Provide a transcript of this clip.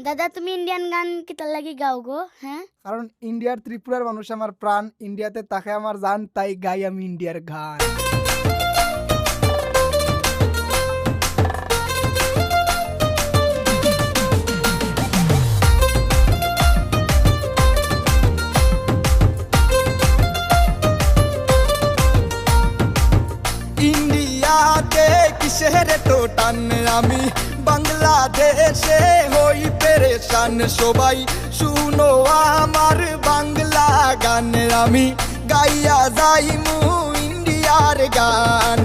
দাদা তুমি ইন্ডিয়ান গান কিতার লাগি গাও গো? হ্যাঁ, কারণ ইন্ডিয়ার ত্রিপুরার মানুষ আমার প্রাণ, ইন্ডিয়াতে তাকে আমার জান, তাই গাই আমি ইন্ডিয়ার গান। ইন্ডিয়াতে কিসের তো টান, আমি বাংলাদেশে হই পেরেশান। সবাই শুনো আমার বাংলা গান, আমি গাইয়া যাইমু ইন্ডিয়ার গান।